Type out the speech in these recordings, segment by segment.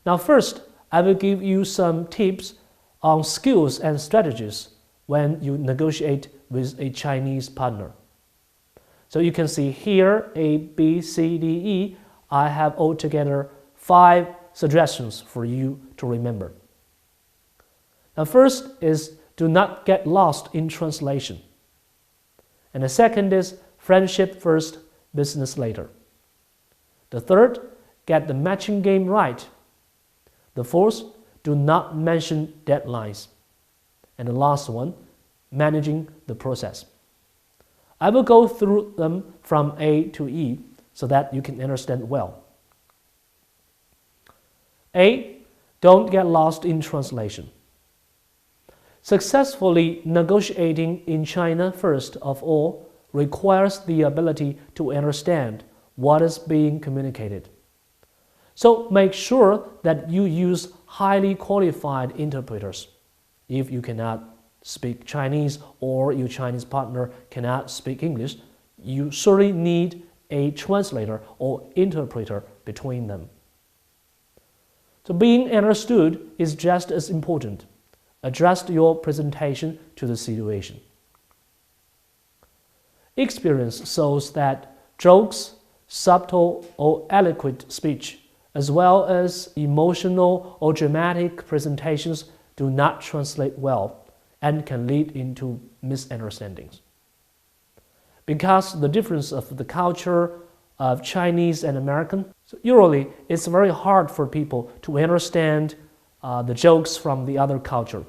Now first, I will give you some tips on skills and strategies when you negotiate with a Chinese partner. So you can see here, A, B, C, D, E, I have altogether 5 suggestions for you to remember. Now first is do not get lost in translation. And the second is friendship first, business later. The third, get the matching game right. The fourth, do not mention deadlines. And the last one, managing the process. I will go through them from A to E so that you can understand well. A, don't get lost in translation. Successfully negotiating in China, first of all, requires the ability to understand what is being communicated. So make sure that you use highly qualified interpreters. If you cannot speak Chinese or your Chinese partner cannot speak English, you surely need a translator or interpreter between them. So being understood is just as important. Adjust your presentation to the situation. Experience shows that jokes, subtle or eloquent speech, as well as emotional or dramatic presentations do not translate well and can lead into misunderstandings. Because the difference of the culture of Chinese and American, so usually it's very hard for people to understand the jokes from the other culture.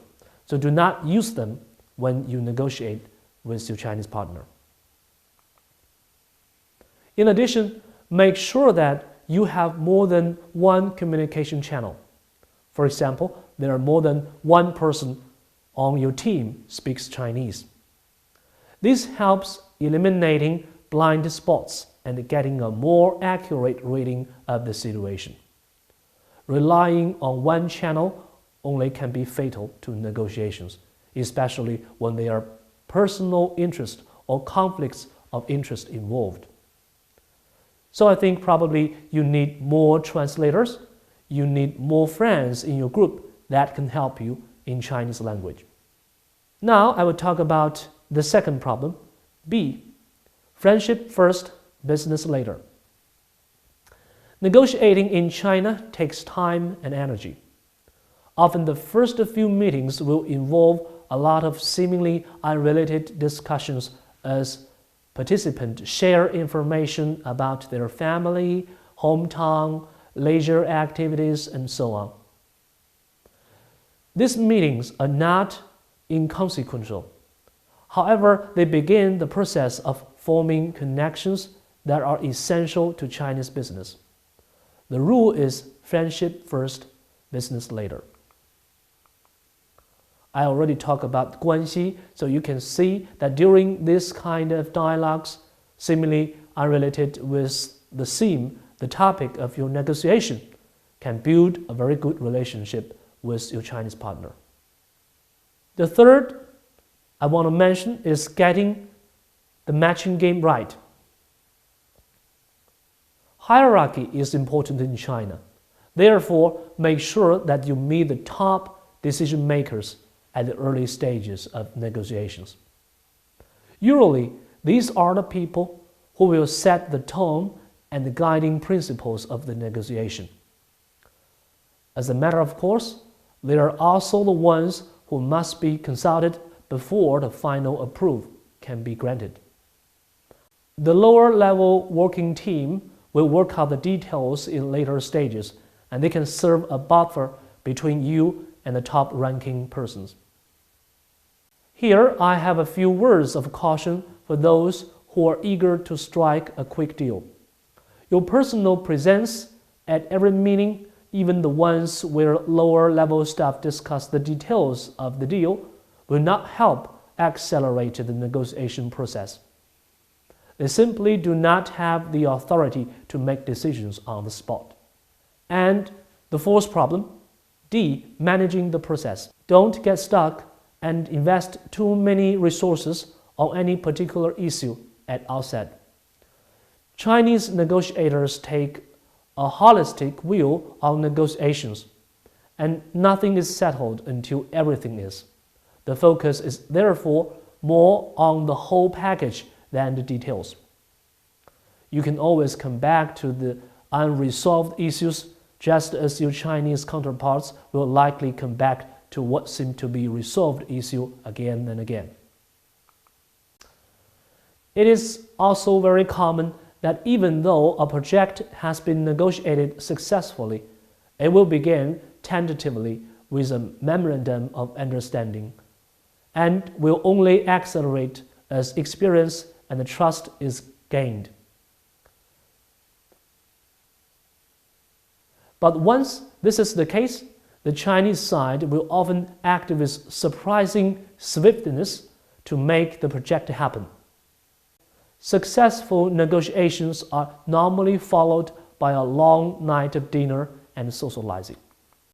So do not use them when you negotiate with your Chinese partner. In addition, make sure that you have more than one communication channel. For example, there are more than one person on your team speaks Chinese. This helps eliminating blind spots and getting a more accurate reading of the situation. Relying on one channel only can be fatal to negotiations, especially when there are personal interests or conflicts of interest involved. So I think probably you need more translators, you need more friends in your group that can help you in Chinese language. Now I will talk about the second problem, B, friendship first, business later. Negotiating in China takes time and energy. Often the first few meetings will involve a lot of seemingly unrelated discussions as participants share information about their family, hometown, leisure activities, and so on. These meetings are not inconsequential. However, they begin the process of forming connections that are essential to Chinese business. The rule is friendship first, business later. I already talked about 关系, so you can see that during this kind of dialogues, seemingly unrelated with the theme, the topic of your negotiation, can build a very good relationship with your Chinese partner. The third I want to mention is getting the matching game right. Hierarchy is important in China. Therefore, make sure that you meet the top decision makers at the early stages of negotiations. Usually, these are the people who will set the tone and the guiding principles of the negotiation. As a matter of course, they are also the ones who must be consulted before the final approval can be granted. The lower level working team will work out the details in later stages, and they can serve a buffer between you and the top ranking persons. Here I have a few words of caution for those who are eager to strike a quick deal. Your personal presence at every meeting, even the ones where lower level staff discuss the details of the deal, will not help accelerate the negotiation process. They simply do not have the authority to make decisions on the spot. And the fourth problem, D, managing the process. Don't get stuck and invest too many resources on any particular issue at outset. Chinese negotiators take a holistic view on negotiations, and nothing is settled until everything is. The focus is therefore more on the whole package than the details. You can always come back to the unresolved issues, just as your Chinese counterparts will likely come back to what seem to be resolved issue again and again. It is also very common that even though a project has been negotiated successfully, it will begin tentatively with a memorandum of understanding and will only accelerate as experience and trust is gained. But once this is the case, the Chinese side will often act with surprising swiftness to make the project happen. Successful negotiations are normally followed by a long night of dinner and socializing.